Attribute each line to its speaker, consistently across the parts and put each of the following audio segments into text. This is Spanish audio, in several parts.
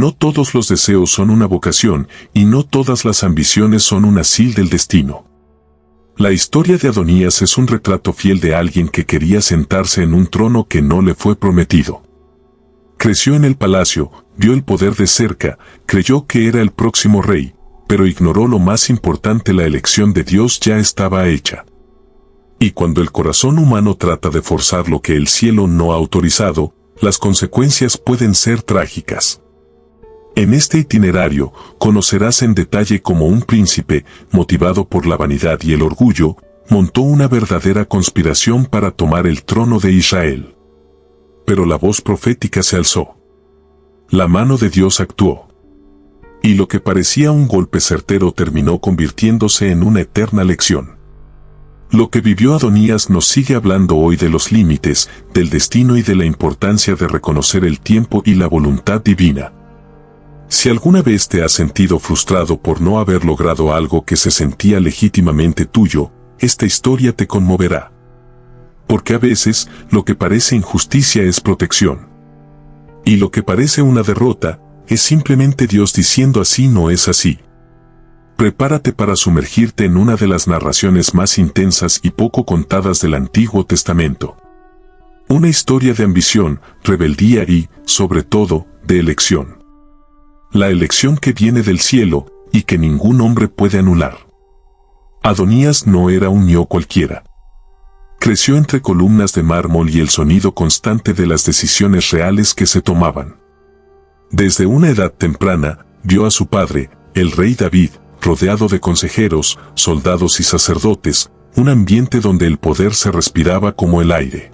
Speaker 1: No todos los deseos son una vocación, y no todas las ambiciones son un asil del destino. La historia de Adonías es un retrato fiel de alguien que quería sentarse en un trono que no le fue prometido. Creció en el palacio, vio el poder de cerca, creyó que era el próximo rey, pero ignoró lo más importante: la elección de Dios ya estaba hecha. Y cuando el corazón humano trata de forzar lo que el cielo no ha autorizado, las consecuencias pueden ser trágicas. En este itinerario, conocerás en detalle cómo un príncipe, motivado por la vanidad y el orgullo, montó una verdadera conspiración para tomar el trono de Israel. Pero la voz profética se alzó. La mano de Dios actuó. Y lo que parecía un golpe certero terminó convirtiéndose en una eterna lección. Lo que vivió Adonías nos sigue hablando hoy de los límites, del destino y de la importancia de reconocer el tiempo y la voluntad divina. Si alguna vez te has sentido frustrado por no haber logrado algo que se sentía legítimamente tuyo, esta historia te conmoverá. Porque a veces, lo que parece injusticia es protección. Y lo que parece una derrota, es simplemente Dios diciendo: así no es así. Prepárate para sumergirte en una de las narraciones más intensas y poco contadas del Antiguo Testamento. Una historia de ambición, rebeldía y, sobre todo, de elección. La elección que viene del cielo, y que ningún hombre puede anular. Adonías no era un niño cualquiera. Creció entre columnas de mármol y el sonido constante de las decisiones reales que se tomaban. Desde una edad temprana, vio a su padre, el rey David, rodeado de consejeros, soldados y sacerdotes, un ambiente donde el poder se respiraba como el aire.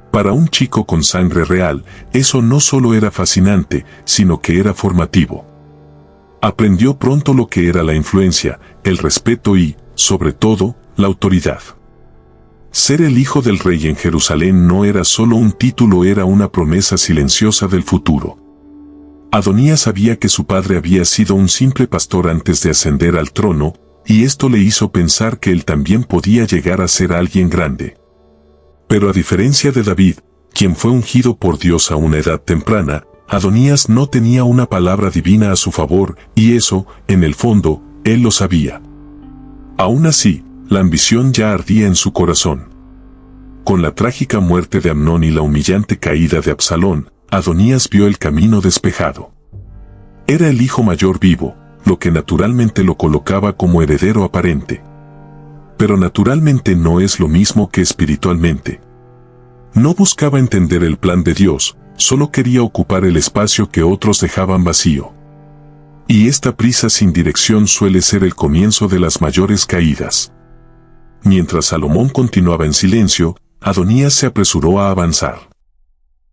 Speaker 1: Para un chico con sangre real, eso no solo era fascinante, sino que era formativo. Aprendió pronto lo que era la influencia, el respeto y, sobre todo, la autoridad. Ser el hijo del rey en Jerusalén no era solo un título, era una promesa silenciosa del futuro. Adonías sabía que su padre había sido un simple pastor antes de ascender al trono, y esto le hizo pensar que él también podía llegar a ser alguien grande. Pero a diferencia de David, quien fue ungido por Dios a una edad temprana, Adonías no tenía una palabra divina a su favor, y eso, en el fondo, él lo sabía. Aún así, la ambición ya ardía en su corazón. Con la trágica muerte de Amnón y la humillante caída de Absalón, Adonías vio el camino despejado. Era el hijo mayor vivo, lo que naturalmente lo colocaba como heredero aparente. Pero naturalmente no es lo mismo que espiritualmente. No buscaba entender el plan de Dios, solo quería ocupar el espacio que otros dejaban vacío. Y esta prisa sin dirección suele ser el comienzo de las mayores caídas. Mientras Salomón continuaba en silencio, Adonías se apresuró a avanzar.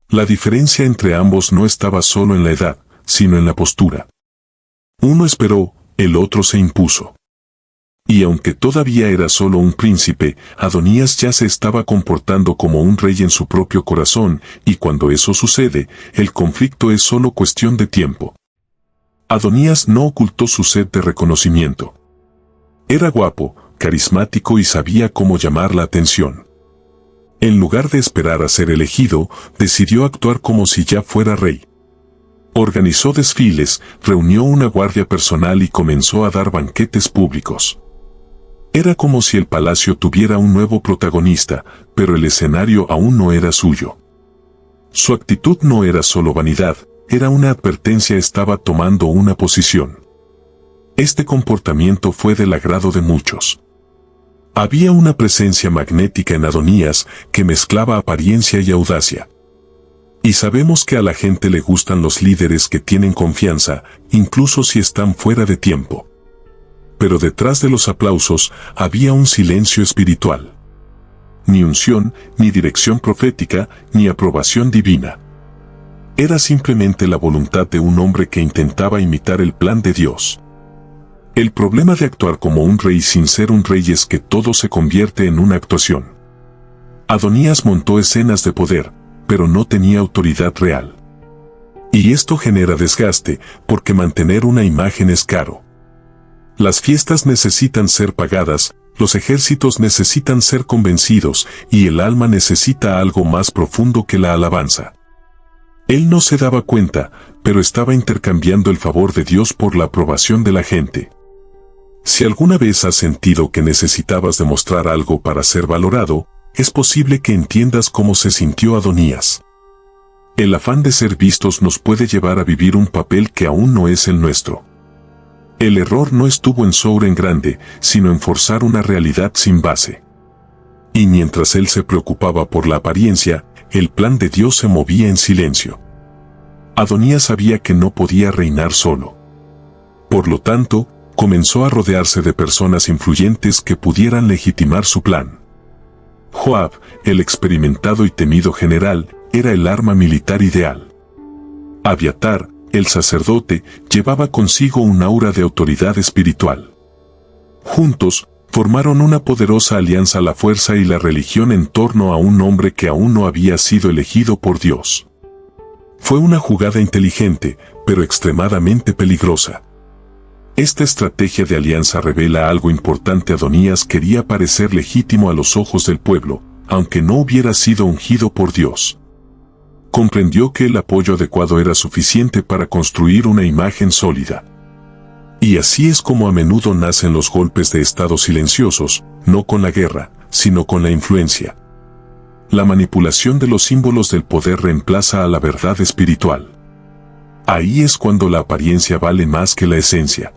Speaker 1: La diferencia entre ambos no estaba solo en la edad, sino en la postura. Uno esperó, el otro se impuso. Y aunque todavía era solo un príncipe, Adonías ya se estaba comportando como un rey en su propio corazón, y cuando eso sucede, el conflicto es solo cuestión de tiempo. Adonías no ocultó su sed de reconocimiento. Era guapo, carismático y sabía cómo llamar la atención. En lugar de esperar a ser elegido, decidió actuar como si ya fuera rey. Organizó desfiles, reunió una guardia personal y comenzó a dar banquetes públicos. Era como si el palacio tuviera un nuevo protagonista, pero el escenario aún no era suyo. Su actitud no era solo vanidad, era una advertencia: estaba tomando una posición. Este comportamiento fue del agrado de muchos. Había una presencia magnética en Adonías que mezclaba apariencia y audacia. Y sabemos que a la gente le gustan los líderes que tienen confianza, incluso si están fuera de tiempo. Pero detrás de los aplausos había un silencio espiritual. Ni unción, ni dirección profética, ni aprobación divina. Era simplemente la voluntad de un hombre que intentaba imitar el plan de Dios. El problema de actuar como un rey sin ser un rey es que todo se convierte en una actuación. Adonías montó escenas de poder, pero no tenía autoridad real. Y esto genera desgaste, porque mantener una imagen es caro. Las fiestas necesitan ser pagadas, los ejércitos necesitan ser convencidos, y el alma necesita algo más profundo que la alabanza. Él no se daba cuenta, pero estaba intercambiando el favor de Dios por la aprobación de la gente. Si alguna vez has sentido que necesitabas demostrar algo para ser valorado, es posible que entiendas cómo se sintió Adonías. El afán de ser vistos nos puede llevar a vivir un papel que aún no es el nuestro. El error no estuvo en Sour en grande, sino en forzar una realidad sin base. Y mientras él se preocupaba por la apariencia, el plan de Dios se movía en silencio. Adonías sabía que no podía reinar solo. Por lo tanto, comenzó a rodearse de personas influyentes que pudieran legitimar su plan. Joab, el experimentado y temido general, era el arma militar ideal. Abiatar, el sacerdote, llevaba consigo un aura de autoridad espiritual. Juntos, formaron una poderosa alianza, la fuerza y la religión en torno a un hombre que aún no había sido elegido por Dios. Fue una jugada inteligente, pero extremadamente peligrosa. Esta estrategia de alianza revela algo importante. Adonías quería parecer legítimo a los ojos del pueblo, aunque no hubiera sido ungido por Dios. Comprendió que el apoyo adecuado era suficiente para construir una imagen sólida. Y así es como a menudo nacen los golpes de estado silenciosos, no con la guerra, sino con la influencia. La manipulación de los símbolos del poder reemplaza a la verdad espiritual. Ahí es cuando la apariencia vale más que la esencia.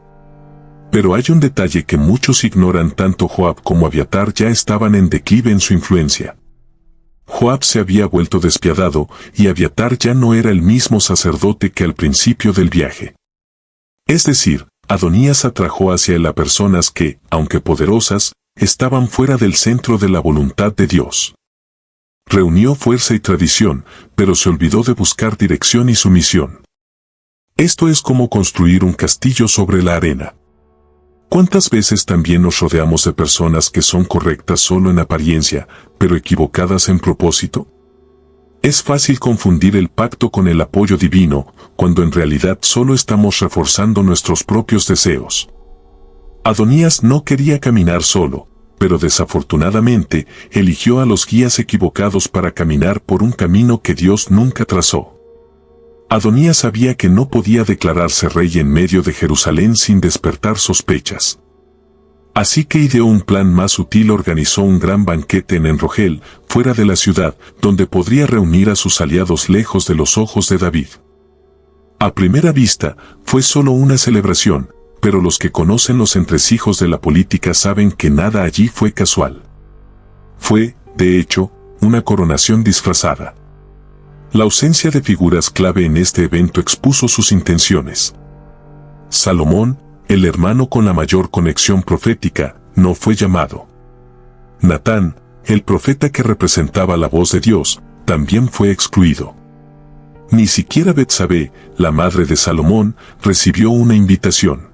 Speaker 1: Pero hay un detalle que muchos ignoran. Tanto Joab como Abiatar ya estaban en declive en su influencia. Joab se había vuelto despiadado y Abiatar ya no era el mismo sacerdote que al principio del viaje. Es decir, Adonías atrajo hacia él a personas que, aunque poderosas, estaban fuera del centro de la voluntad de Dios. Reunió fuerza y tradición, pero se olvidó de buscar dirección y sumisión. Esto es como construir un castillo sobre la arena. ¿Cuántas veces también nos rodeamos de personas que son correctas solo en apariencia, pero equivocadas en propósito? Es fácil confundir el pacto con el apoyo divino, cuando en realidad solo estamos reforzando nuestros propios deseos. Adonías no quería caminar solo, pero desafortunadamente eligió a los guías equivocados para caminar por un camino que Dios nunca trazó. Adonías sabía que no podía declararse rey en medio de Jerusalén sin despertar sospechas. Así que ideó un plan más sutil. Organizó un gran banquete en Enrogel, fuera de la ciudad, donde podría reunir a sus aliados lejos de los ojos de David. A primera vista, fue solo una celebración, pero los que conocen los entresijos de la política saben que nada allí fue casual. Fue, de hecho, una coronación disfrazada. La ausencia de figuras clave en este evento expuso sus intenciones. Salomón, el hermano con la mayor conexión profética, no fue llamado. Natán, el profeta que representaba la voz de Dios, también fue excluido. Ni siquiera Betsabé, la madre de Salomón, recibió una invitación.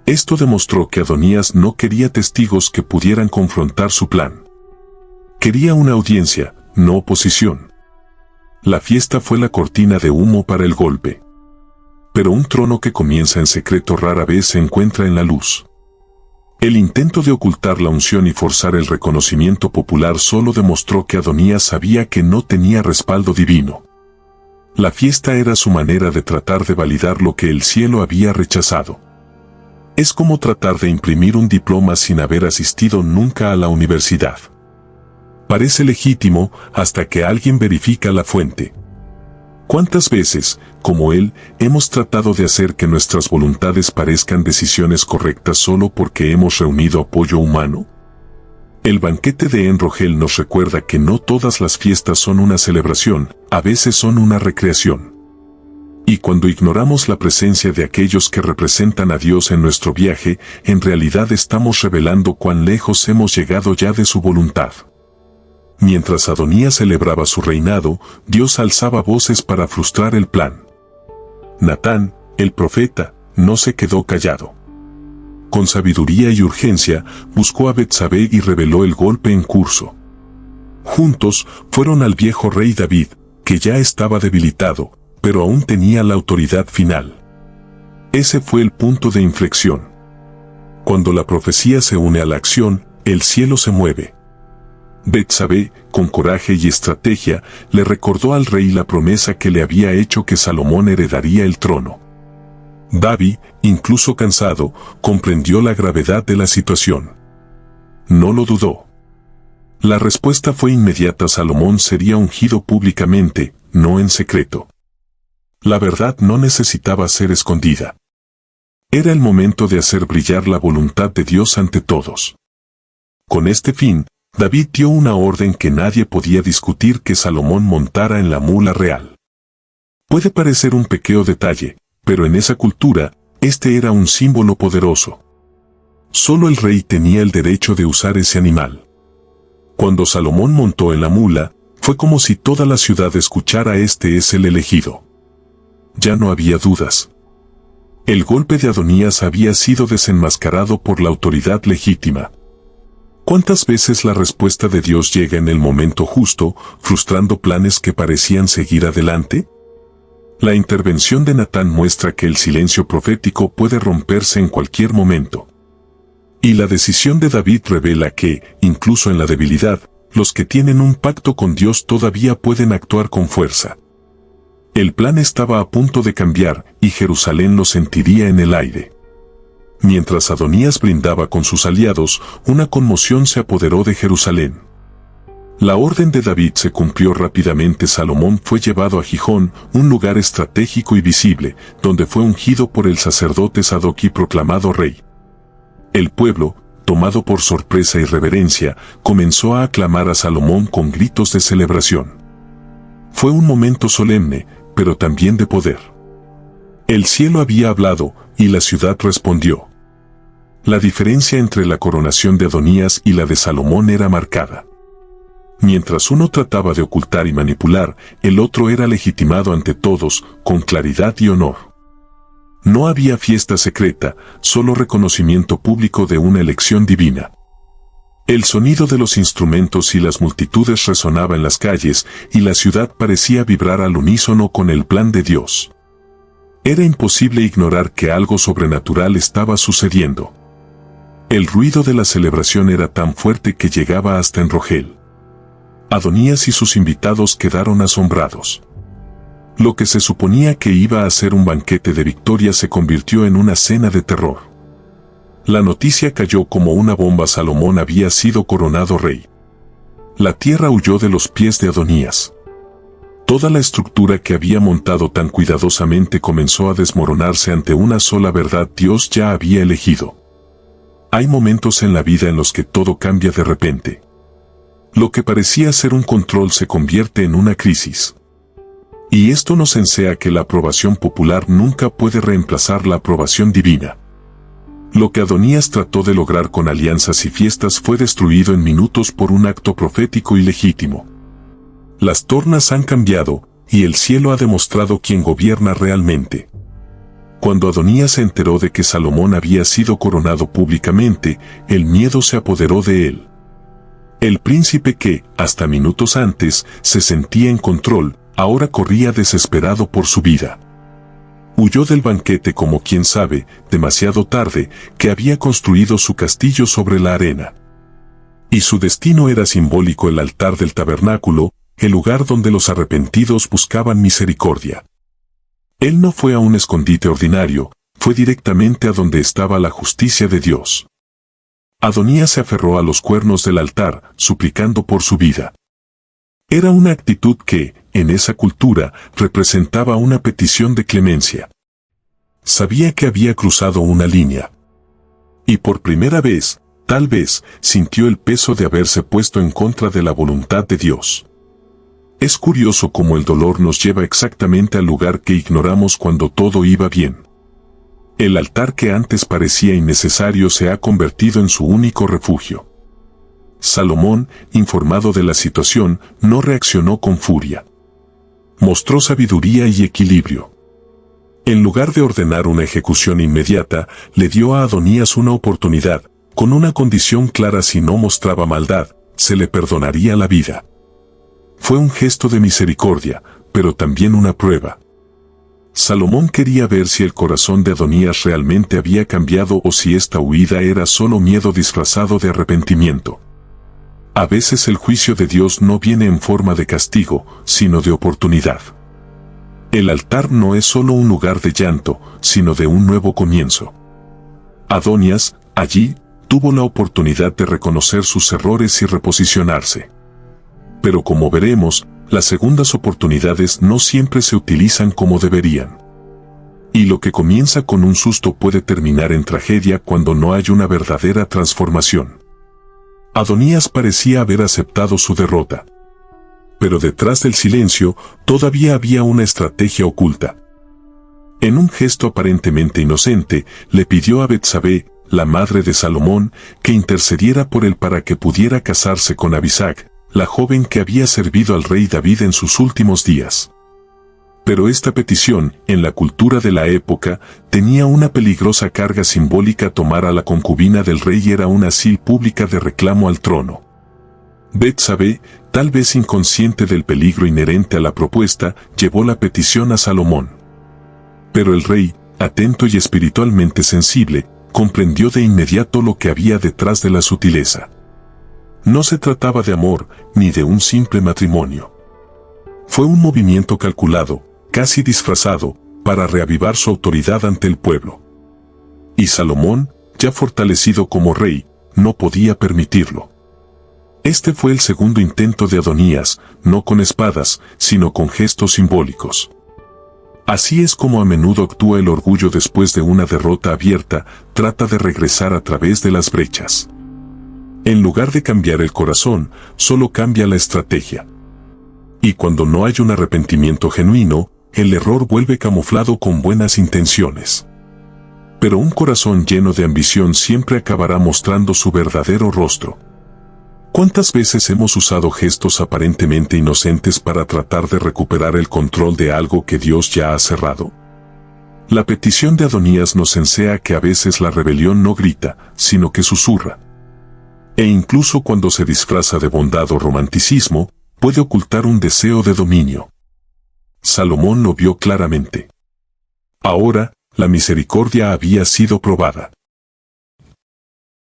Speaker 1: Esto demostró que Adonías no quería testigos que pudieran confrontar su plan. Quería una audiencia, no oposición. La fiesta fue la cortina de humo para el golpe. Pero un trono que comienza en secreto rara vez se encuentra en la luz. El intento de ocultar la unción y forzar el reconocimiento popular solo demostró que Adonías sabía que no tenía respaldo divino. La fiesta era su manera de tratar de validar lo que el cielo había rechazado. Es como tratar de imprimir un diploma sin haber asistido nunca a la universidad. Parece legítimo hasta que alguien verifica la fuente. ¿Cuántas veces, como él, hemos tratado de hacer que nuestras voluntades parezcan decisiones correctas solo porque hemos reunido apoyo humano? El banquete de Enrogel nos recuerda que no todas las fiestas son una celebración, a veces son una recreación. Y cuando ignoramos la presencia de aquellos que representan a Dios en nuestro viaje, en realidad estamos revelando cuán lejos hemos llegado ya de su voluntad. Mientras Adonías celebraba su reinado, Dios alzaba voces para frustrar el plan. Natán, el profeta, no se quedó callado. Con sabiduría y urgencia, buscó a Betsabé y reveló el golpe en curso. Juntos, fueron al viejo rey David, que ya estaba debilitado, pero aún tenía la autoridad final. Ese fue el punto de inflexión. Cuando la profecía se une a la acción, el cielo se mueve. Betsabé, con coraje y estrategia, le recordó al rey la promesa que le había hecho que Salomón heredaría el trono. David, incluso cansado, comprendió la gravedad de la situación. No lo dudó. La respuesta fue inmediata: Salomón sería ungido públicamente, no en secreto. La verdad no necesitaba ser escondida. Era el momento de hacer brillar la voluntad de Dios ante todos. Con este fin, David dio una orden que nadie podía discutir: que Salomón montara en la mula real. Puede parecer un pequeño detalle, pero en esa cultura, este era un símbolo poderoso. Solo el rey tenía el derecho de usar ese animal. Cuando Salomón montó en la mula, fue como si toda la ciudad escuchara: este es el elegido. Ya no había dudas. El golpe de Adonías había sido desenmascarado por la autoridad legítima. ¿Cuántas veces la respuesta de Dios llega en el momento justo, frustrando planes que parecían seguir adelante? La intervención de Natán muestra que el silencio profético puede romperse en cualquier momento. Y la decisión de David revela que, incluso en la debilidad, los que tienen un pacto con Dios todavía pueden actuar con fuerza. El plan estaba a punto de cambiar, y Jerusalén lo sentiría en el aire. Mientras Adonías brindaba con sus aliados, una conmoción se apoderó de Jerusalén. La orden de David se cumplió rápidamente. Salomón fue llevado a Gijón, un lugar estratégico y visible, donde fue ungido por el sacerdote Sadoc y proclamado rey. El pueblo, tomado por sorpresa y reverencia, comenzó a aclamar a Salomón con gritos de celebración. Fue un momento solemne, pero también de poder. El cielo había hablado, y la ciudad respondió. La diferencia entre la coronación de Adonías y la de Salomón era marcada. Mientras uno trataba de ocultar y manipular, el otro era legitimado ante todos, con claridad y honor. No había fiesta secreta, solo reconocimiento público de una elección divina. El sonido de los instrumentos y las multitudes resonaba en las calles, y la ciudad parecía vibrar al unísono con el plan de Dios. Era imposible ignorar que algo sobrenatural estaba sucediendo. El ruido de la celebración era tan fuerte que llegaba hasta en Rogel. Adonías y sus invitados quedaron asombrados. Lo que se suponía que iba a ser un banquete de victoria se convirtió en una cena de terror. La noticia cayó como una bomba: Salomón había sido coronado rey. La tierra huyó de los pies de Adonías. Toda la estructura que había montado tan cuidadosamente comenzó a desmoronarse ante una sola verdad: Dios ya había elegido. Hay momentos en la vida en los que todo cambia de repente. Lo que parecía ser un control se convierte en una crisis. Y esto nos enseña que la aprobación popular nunca puede reemplazar la aprobación divina. Lo que Adonías trató de lograr con alianzas y fiestas fue destruido en minutos por un acto profético y legítimo. Las tornas han cambiado, y el cielo ha demostrado quién gobierna realmente. Cuando Adonías se enteró de que Salomón había sido coronado públicamente, el miedo se apoderó de él. El príncipe que, hasta minutos antes, se sentía en control, ahora corría desesperado por su vida. Huyó del banquete como quien sabe, demasiado tarde, que había construido su castillo sobre la arena. Y su destino era simbólico: el altar del tabernáculo, el lugar donde los arrepentidos buscaban misericordia. Él no fue a un escondite ordinario, fue directamente a donde estaba la justicia de Dios. Adonías se aferró a los cuernos del altar, suplicando por su vida. Era una actitud que, en esa cultura, representaba una petición de clemencia. Sabía que había cruzado una línea. Y por primera vez, tal vez, sintió el peso de haberse puesto en contra de la voluntad de Dios. Es curioso cómo el dolor nos lleva exactamente al lugar que ignoramos cuando todo iba bien. El altar que antes parecía innecesario se ha convertido en su único refugio. Salomón, informado de la situación, no reaccionó con furia. Mostró sabiduría y equilibrio. En lugar de ordenar una ejecución inmediata, le dio a Adonías una oportunidad, con una condición clara: si no mostraba maldad, se le perdonaría la vida. Fue un gesto de misericordia, pero también una prueba. Salomón quería ver si el corazón de Adonías realmente había cambiado o si esta huida era solo miedo disfrazado de arrepentimiento. A veces el juicio de Dios no viene en forma de castigo, sino de oportunidad. El altar no es solo un lugar de llanto, sino de un nuevo comienzo. Adonías, allí, tuvo la oportunidad de reconocer sus errores y reposicionarse. Pero como veremos, las segundas oportunidades no siempre se utilizan como deberían. Y lo que comienza con un susto puede terminar en tragedia cuando no hay una verdadera transformación. Adonías parecía haber aceptado su derrota. Pero detrás del silencio, todavía había una estrategia oculta. En un gesto aparentemente inocente, le pidió a Betsabé, la madre de Salomón, que intercediera por él para que pudiera casarse con Abisag, la joven que había servido al rey David en sus últimos días. Pero esta petición, en la cultura de la época, tenía una peligrosa carga simbólica. Tomar a la concubina del rey era una sil pública de reclamo al trono. Betsabé, tal vez inconsciente del peligro inherente a la propuesta, llevó la petición a Salomón. Pero el rey, atento y espiritualmente sensible, comprendió de inmediato lo que había detrás de la sutileza. No se trataba de amor, ni de un simple matrimonio. Fue un movimiento calculado, casi disfrazado, para reavivar su autoridad ante el pueblo. Y Salomón, ya fortalecido como rey, no podía permitirlo. Este fue el segundo intento de Adonías, no con espadas, sino con gestos simbólicos. Así es como a menudo actúa el orgullo después de una derrota abierta, trata de regresar a través de las brechas. En lugar de cambiar el corazón, solo cambia la estrategia. Y cuando no hay un arrepentimiento genuino, el error vuelve camuflado con buenas intenciones. Pero un corazón lleno de ambición siempre acabará mostrando su verdadero rostro. ¿Cuántas veces hemos usado gestos aparentemente inocentes para tratar de recuperar el control de algo que Dios ya ha cerrado? La petición de Adonías nos enseña que a veces la rebelión no grita, sino que susurra. E incluso cuando se disfraza de bondad o romanticismo, puede ocultar un deseo de dominio. Salomón lo vio claramente. Ahora, la misericordia había sido probada.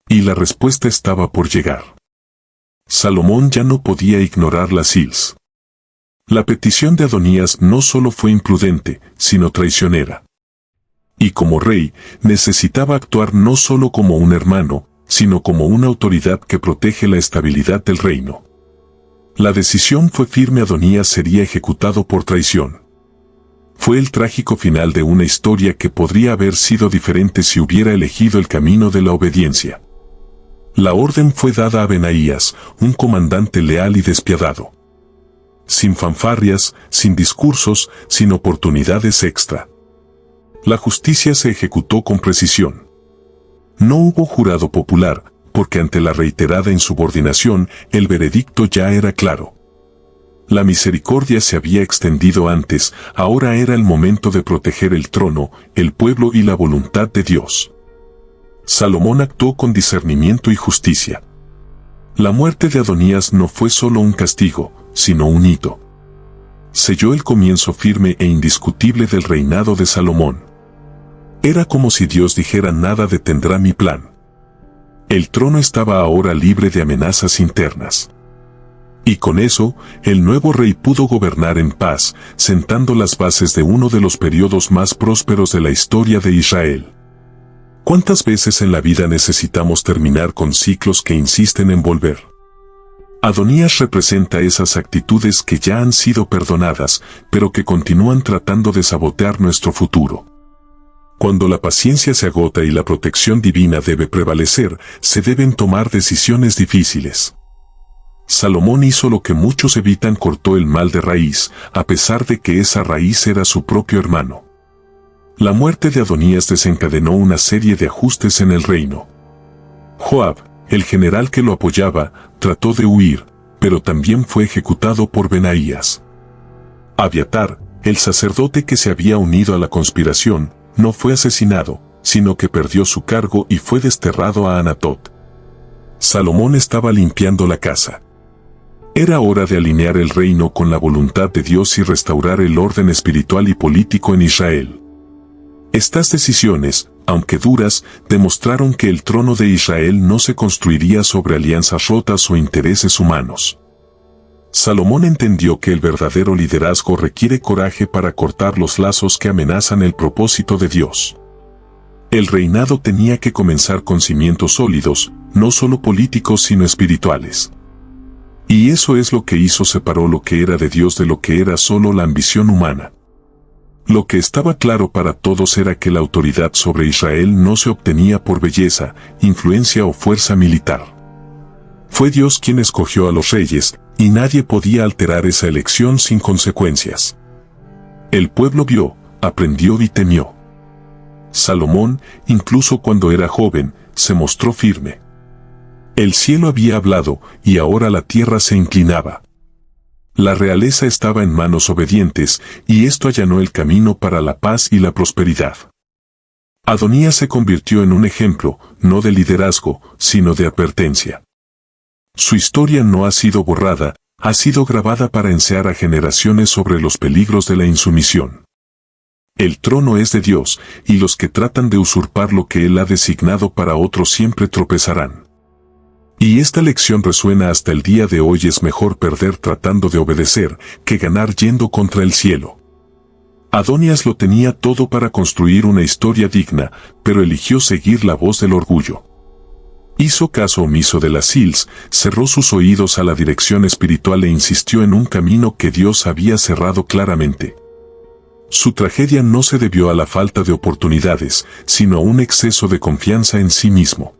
Speaker 1: Y la respuesta estaba por llegar. Salomón ya no podía ignorar las sils. La petición de Adonías no solo fue imprudente, sino traicionera. Y como rey, necesitaba actuar no solo como un hermano, sino como una autoridad que protege la estabilidad del reino. La decisión fue firme. Adonías sería ejecutado por traición. Fue el trágico final de una historia que podría haber sido diferente si hubiera elegido el camino de la obediencia. La orden fue dada a Benaías, un comandante leal y despiadado. Sin fanfarrias, sin discursos, sin oportunidades extra. La justicia se ejecutó con precisión. No hubo jurado popular, porque ante la reiterada insubordinación, el veredicto ya era claro. La misericordia se había extendido antes, ahora era el momento de proteger el trono, el pueblo y la voluntad de Dios. Salomón actuó con discernimiento y justicia. La muerte de Adonías no fue solo un castigo, sino un hito. Selló el comienzo firme e indiscutible del reinado de Salomón. Era como si Dios dijera: nada detendrá mi plan. El trono estaba ahora libre de amenazas internas. Y con eso, el nuevo rey pudo gobernar en paz, sentando las bases de uno de los periodos más prósperos de la historia de Israel. ¿Cuántas veces en la vida necesitamos terminar con ciclos que insisten en volver? Adonías representa esas actitudes que ya han sido perdonadas, pero que continúan tratando de sabotear nuestro futuro. Cuando la paciencia se agota y la protección divina debe prevalecer, se deben tomar decisiones difíciles. Salomón hizo lo que muchos evitan: cortó el mal de raíz, a pesar de que esa raíz era su propio hermano. La muerte de Adonías desencadenó una serie de ajustes en el reino. Joab, el general que lo apoyaba, trató de huir, pero también fue ejecutado por Benaías. Abiatar, el sacerdote que se había unido a la conspiración, no fue asesinado, sino que perdió su cargo y fue desterrado a Anatot. Salomón estaba limpiando la casa. Era hora de alinear el reino con la voluntad de Dios y restaurar el orden espiritual y político en Israel. Estas decisiones, aunque duras, demostraron que el trono de Israel no se construiría sobre alianzas rotas o intereses humanos. Salomón entendió que el verdadero liderazgo requiere coraje para cortar los lazos que amenazan el propósito de Dios. El reinado tenía que comenzar con cimientos sólidos, no solo políticos sino espirituales. Y eso es lo que hizo: separó lo que era de Dios de lo que era solo la ambición humana. Lo que estaba claro para todos era que la autoridad sobre Israel no se obtenía por belleza, influencia o fuerza militar. Fue Dios quien escogió a los reyes, y nadie podía alterar esa elección sin consecuencias. El pueblo vio, aprendió y temió. Salomón, incluso cuando era joven, se mostró firme. El cielo había hablado, y ahora la tierra se inclinaba. La realeza estaba en manos obedientes, y esto allanó el camino para la paz y la prosperidad. Adonías se convirtió en un ejemplo, no de liderazgo, sino de advertencia. Su historia no ha sido borrada, ha sido grabada para enseñar a generaciones sobre los peligros de la insumisión. El trono es de Dios, y los que tratan de usurpar lo que Él ha designado para otros siempre tropezarán. Y esta lección resuena hasta el día de hoy: es mejor perder tratando de obedecer, que ganar yendo contra el cielo. Adonías lo tenía todo para construir una historia digna, pero eligió seguir la voz del orgullo. Hizo caso omiso de las sils, cerró sus oídos a la dirección espiritual e insistió en un camino que Dios había cerrado claramente. Su tragedia no se debió a la falta de oportunidades, sino a un exceso de confianza en sí mismo.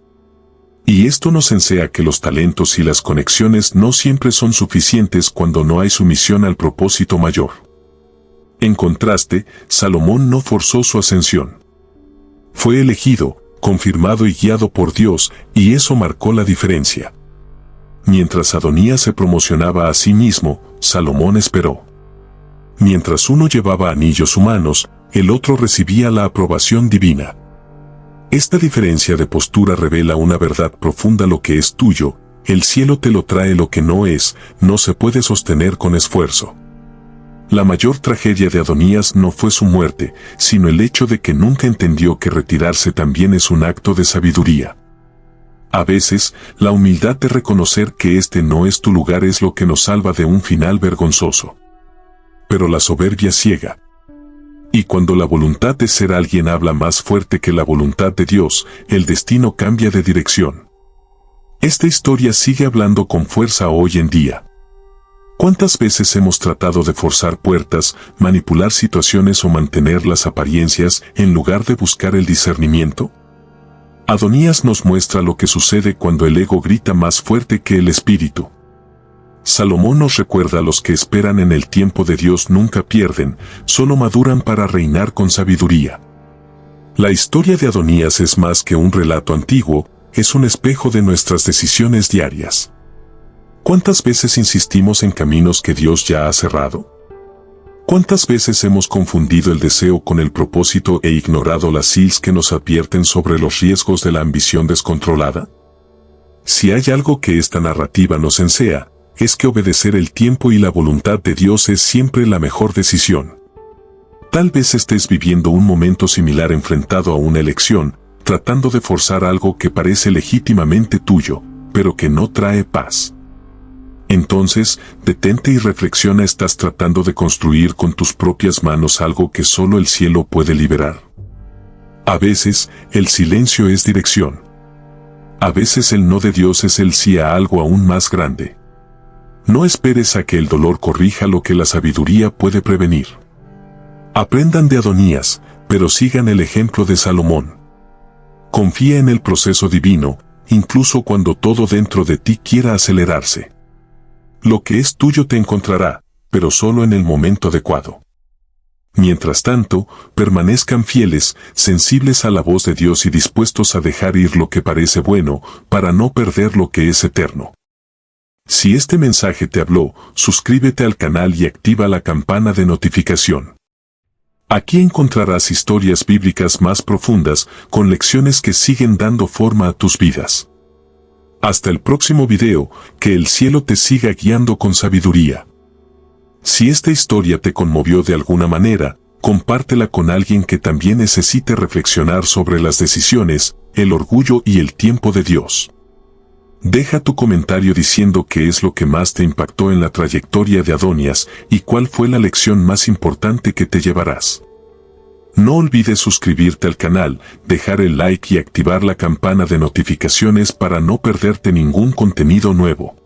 Speaker 1: Y esto nos enseña que los talentos y las conexiones no siempre son suficientes cuando no hay sumisión al propósito mayor. En contraste, Salomón no forzó su ascensión. Fue elegido, confirmado y guiado por Dios, y eso marcó la diferencia. Mientras Adonías se promocionaba a sí mismo, Salomón esperó. Mientras uno llevaba anillos humanos, el otro recibía la aprobación divina. Esta diferencia de postura revela una verdad profunda: lo que es tuyo, el cielo te lo trae; lo que no es, no se puede sostener con esfuerzo. La mayor tragedia de Adonías no fue su muerte, sino el hecho de que nunca entendió que retirarse también es un acto de sabiduría. A veces, la humildad de reconocer que este no es tu lugar es lo que nos salva de un final vergonzoso. Pero la soberbia ciega. Y cuando la voluntad de ser alguien habla más fuerte que la voluntad de Dios, el destino cambia de dirección. Esta historia sigue hablando con fuerza hoy en día. ¿Cuántas veces hemos tratado de forzar puertas, manipular situaciones o mantener las apariencias en lugar de buscar el discernimiento? Adonías nos muestra lo que sucede cuando el ego grita más fuerte que el espíritu. Salomón nos recuerda: los que esperan en el tiempo de Dios nunca pierden, solo maduran para reinar con sabiduría. La historia de Adonías es más que un relato antiguo, es un espejo de nuestras decisiones diarias. ¿Cuántas veces insistimos en caminos que Dios ya ha cerrado? ¿Cuántas veces hemos confundido el deseo con el propósito e ignorado las sils que nos advierten sobre los riesgos de la ambición descontrolada? Si hay algo que esta narrativa nos enseña, es que obedecer el tiempo y la voluntad de Dios es siempre la mejor decisión. Tal vez estés viviendo un momento similar, enfrentado a una elección, tratando de forzar algo que parece legítimamente tuyo, pero que no trae paz. Entonces, detente y reflexiona: ¿estás tratando de construir con tus propias manos algo que solo el cielo puede liberar? A veces, el silencio es dirección. A veces el no de Dios es el sí a algo aún más grande. No esperes a que el dolor corrija lo que la sabiduría puede prevenir. Aprendan de Adonías, pero sigan el ejemplo de Salomón. Confía en el proceso divino, incluso cuando todo dentro de ti quiera acelerarse. Lo que es tuyo te encontrará, pero solo en el momento adecuado. Mientras tanto, permanezcan fieles, sensibles a la voz de Dios y dispuestos a dejar ir lo que parece bueno, para no perder lo que es eterno. Si este mensaje te habló, suscríbete al canal y activa la campana de notificación. Aquí encontrarás historias bíblicas más profundas, con lecciones que siguen dando forma a tus vidas. Hasta el próximo video, que el cielo te siga guiando con sabiduría. Si esta historia te conmovió de alguna manera, compártela con alguien que también necesite reflexionar sobre las decisiones, el orgullo y el tiempo de Dios. Deja tu comentario diciendo qué es lo que más te impactó en la trayectoria de Adonías y cuál fue la lección más importante que te llevarás. No olvides suscribirte al canal, dejar el like y activar la campana de notificaciones para no perderte ningún contenido nuevo.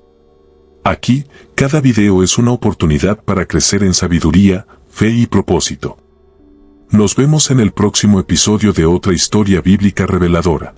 Speaker 1: Aquí, cada video es una oportunidad para crecer en sabiduría, fe y propósito. Nos vemos en el próximo episodio de otra historia bíblica reveladora.